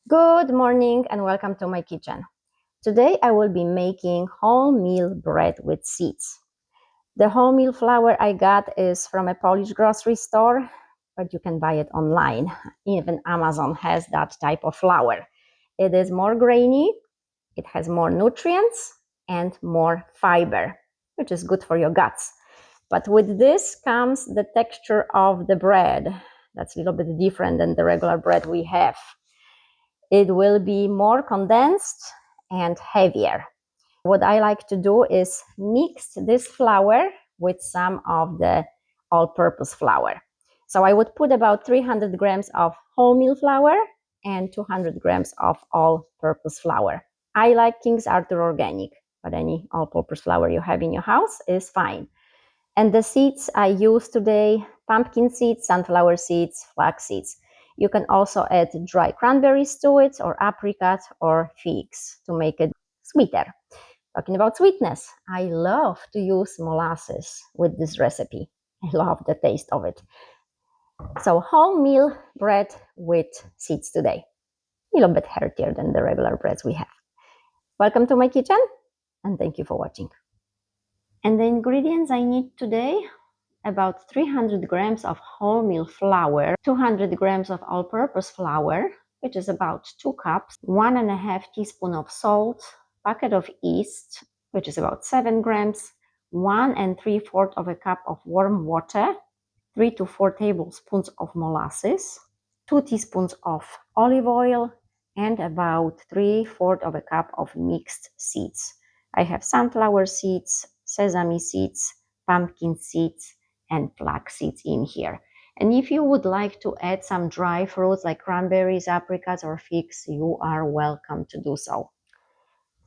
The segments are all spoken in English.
Good morning and welcome to my kitchen. Today I will be making wholemeal bread with seeds. The wholemeal flour I got is from a Polish grocery store, but you can buy it online. Even Amazon has that type of flour. It is more grainy, it has more nutrients and more fiber, which is good for your guts. But with this comes the texture of the bread. That's a little bit different than the regular bread we have. It will be more condensed and heavier. What I like to do is mix this flour with some of the all-purpose flour. So I would put about 300 grams of wholemeal flour and 200 grams of all-purpose flour. I like King's Arthur Organic, but any all-purpose flour you have in your house is fine. And the seeds I use today, pumpkin seeds, sunflower seeds, flax seeds. You can also add dry cranberries to it, or apricot, or figs to make it sweeter. Talking about sweetness, I love to use molasses with this recipe. I love the taste of it. So wholemeal bread with seeds today. A little bit heartier than the regular breads we have. Welcome to my kitchen, and thank you for watching. And the ingredients I need today: about 300 grams of wholemeal flour, 200 grams of all-purpose flour, which is about 2 cups, 1.5 teaspoons of salt, packet of yeast, which is about 7 grams, 1 3/4 of a cup of warm water, 3 to 4 tablespoons of molasses, 2 teaspoons of olive oil, and about 3/4 of a cup of mixed seeds. I have sunflower seeds, sesame seeds, pumpkin seeds, and flax seeds in here. And if you would like to add some dry fruits like cranberries, apricots, or figs, you are welcome to do so.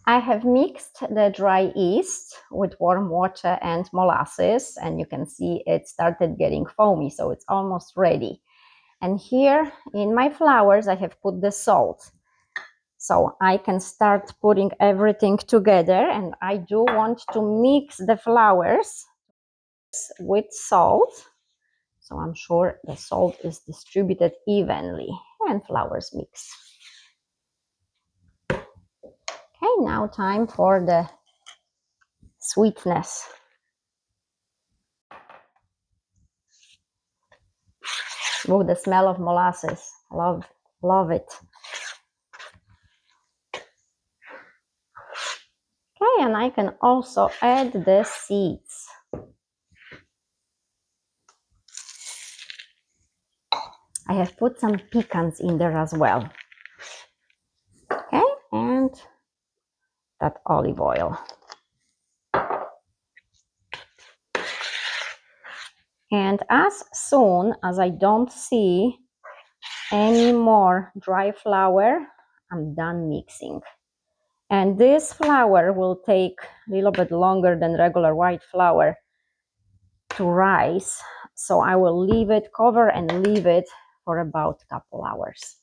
I have mixed the dry yeast with warm water and molasses, and you can see it started getting foamy, so it's almost ready. And here in my flours, I have put the salt. So I can start putting everything together, and I do want to mix the flours with salt. So I'm sure the salt is distributed evenly and flours mix. Okay, now time for the sweetness. Oh, the smell of molasses. Love it. Okay, and I can also add the seeds. I have put some pecans in there as well. Okay, and that olive oil. And as soon as I don't see any more dry flour, I'm done mixing. And this flour will take a little bit longer than regular white flour to rise. So I will leave it, cover and leave it for about a couple hours.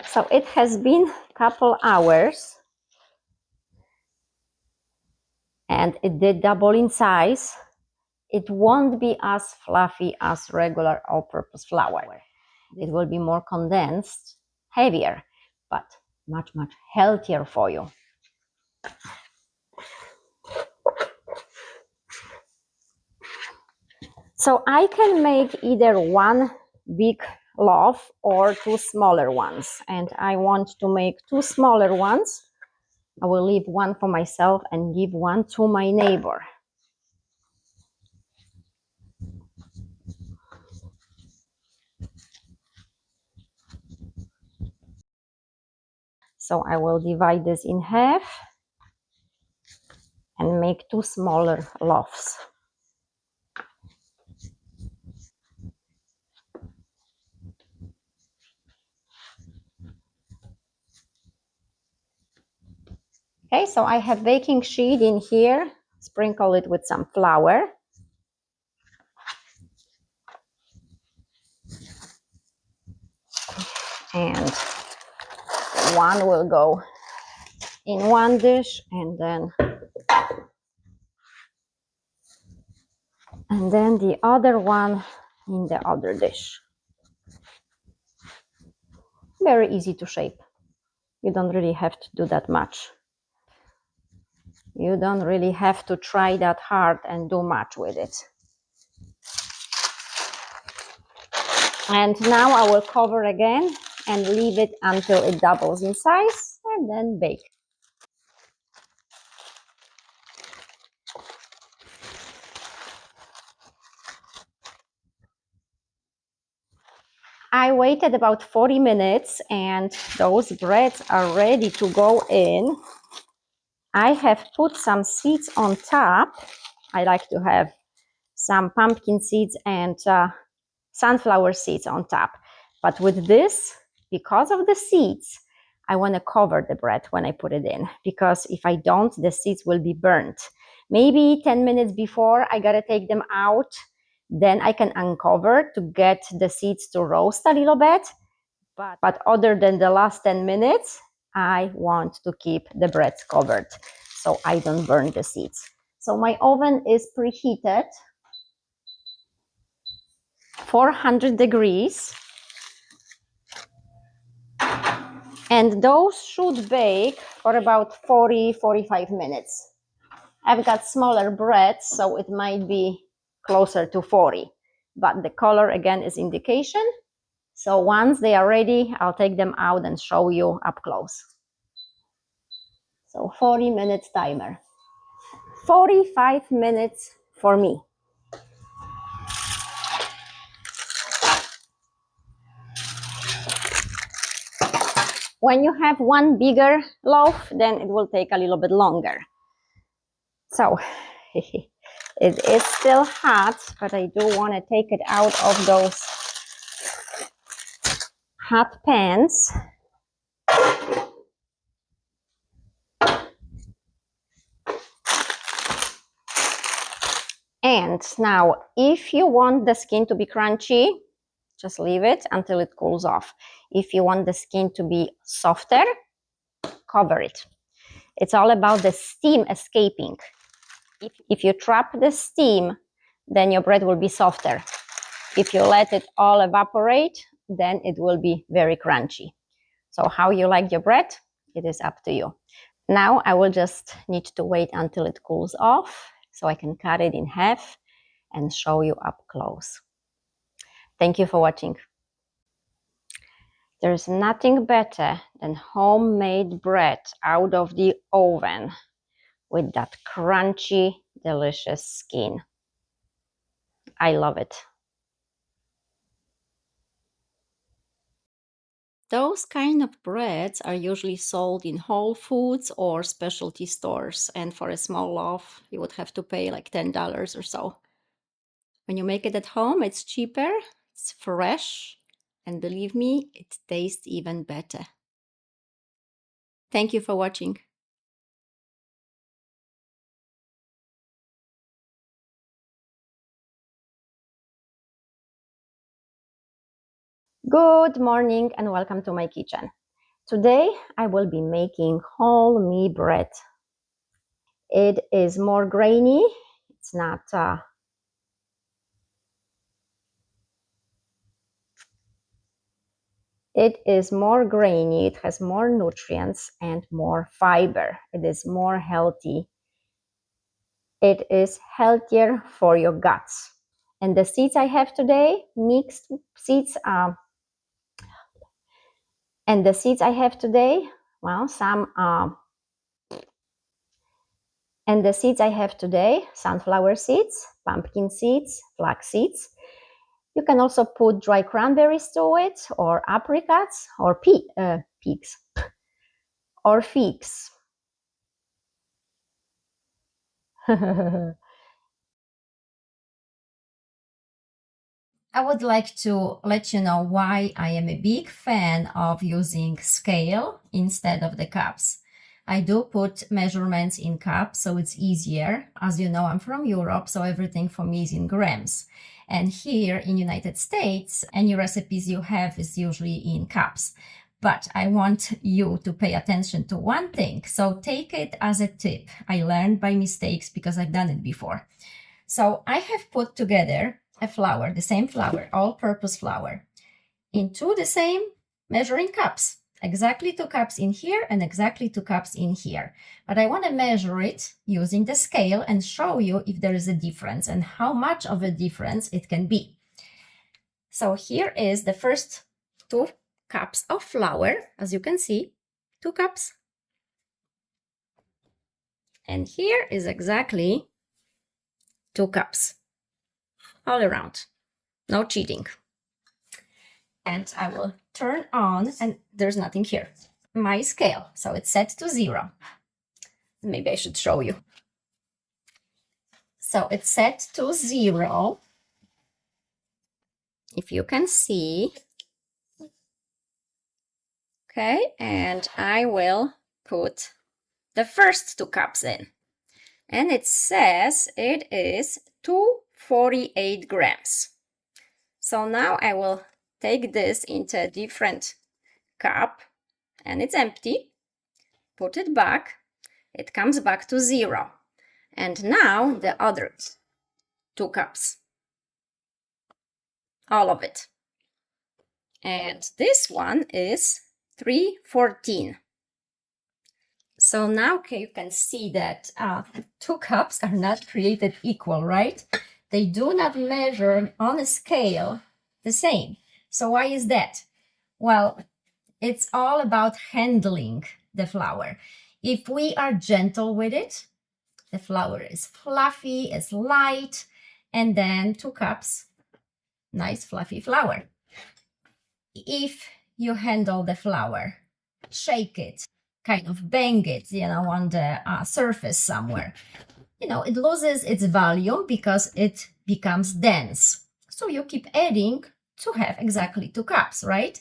So it has been a couple hours and it did double in size. It won't be as fluffy as regular all-purpose flour. It will be more condensed, heavier, but much healthier for you. So I can make either one big loaf or 2 smaller ones, and I want to make 2 smaller ones. I will leave one for myself and give one to my neighbor. So I will divide this in half and make 2 smaller loaves. Okay, so I have baking sheet in here. Sprinkle it with some flour. And one will go in one dish and then the other one in the other dish. Very easy to shape. You don't really have to do that much. You don't really have to try that hard and do much with it. And now I will cover again and leave it until it doubles in size and then bake. I waited about 40 minutes and those breads are ready to go in. I have put some seeds on top. I like to have some pumpkin seeds and sunflower seeds on top. But with this, because of the seeds, I want to cover the bread when I put it in, because if I don't, the seeds will be burnt. Maybe 10 minutes before I gotta take them out, then I can uncover to get the seeds to roast a little bit. But other than the last 10 minutes, I want to keep the breads covered so I don't burn the seeds. So my oven is preheated, 400 degrees. And those should bake for about 40-45 minutes. I've got smaller breads, so it might be closer to 40. But the color, again, is indication. So once they are ready, I'll take them out and show you up close. So 40 minutes timer. 45 minutes for me. When you have one bigger loaf, then it will take a little bit longer. So it is still hot, but I do want to take it out of those hot pans. And now, if you want the skin to be crunchy, just leave it until it cools off. If you want the skin to be softer, cover it. It's all about the steam escaping. If you trap the steam, then your bread will be softer. If you let it all evaporate, then it will be very crunchy. So how you like your bread, it is up to you. Now I will just need to wait until it cools off so I can cut it in half and show you up close. Thank you for watching. There's nothing better than homemade bread out of the oven with that crunchy, delicious skin. I love it. Those kind of breads are usually sold in Whole Foods or specialty stores, and for a small loaf, you would have to pay like $10 or so. When you make it at home, it's cheaper, it's fresh, and believe me, it tastes even better. Thank you for watching. Good morning and welcome to my kitchen. Today I will be making wholemeal bread. It is more grainy. It's not It is more grainy, it has more nutrients and more fiber. It is more healthy. It is healthier for your guts. And the seeds I have today, mixed seeds, and the seeds I have today, well, and the seeds I have today, sunflower seeds, pumpkin seeds, flax seeds. You can also put dry cranberries to it, or apricots, or peaks, or figs. I would like to let you know why I am a big fan of using scale instead of the cups. I do put measurements in cups, so it's easier. As you know, I'm from Europe, so everything for me is in grams. And here in United States, any recipes you have is usually in cups. But I want you to pay attention to one thing. So take it as a tip. I learned by mistakes because I've done it before. So I have put together a flour, the same flour, all-purpose flour, into the same measuring cups. Exactly 2 cups in here and exactly 2 cups in here. But I want to measure it using the scale and show you if there is a difference and how much of a difference it can be. So here is the first 2 cups of flour, as you can see, 2 cups. And here is exactly 2 cups, all around, no cheating. And I will turn on, and there's nothing here, my scale. So it's set to 0. Maybe I should show you. So it's set to 0. If you can see. Okay, and I will put the first 2 cups in. And it says it is 248 grams. So now I will take this into a different cup, and it's empty. Put it back. It comes back to 0. And now the other 2 cups. All of it. And this one is 314. So now you can see that 2 cups are not created equal, right? They do not measure on a scale the same. So why is that? Well, it's all about handling the flour. If we are gentle with it, the flour is fluffy, it's light, and then 2 cups, nice fluffy flour. If you handle the flour, shake it, kind of bang it, on the surface somewhere, it loses its volume because it becomes dense. So you keep adding to have exactly 2 cups, right?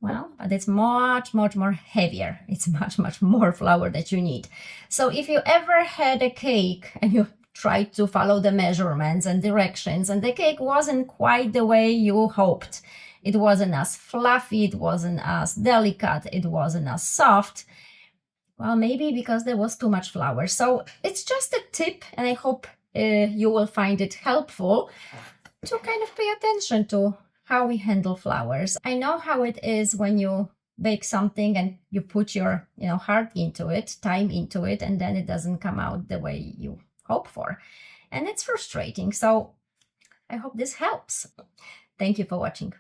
Well, but it's much, much more heavier. It's much, much more flour that you need. So if you ever had a cake and you tried to follow the measurements and directions and the cake wasn't quite the way you hoped, it wasn't as fluffy, it wasn't as delicate, it wasn't as soft, well, maybe because there was too much flour. So it's just a tip, and I hope you will find it helpful to kind of pay attention to how we handle flours. I know how it is when you bake something and you put your heart into it, time into it, and then it doesn't come out the way you hope for. And it's frustrating. So I hope this helps. Thank you for watching.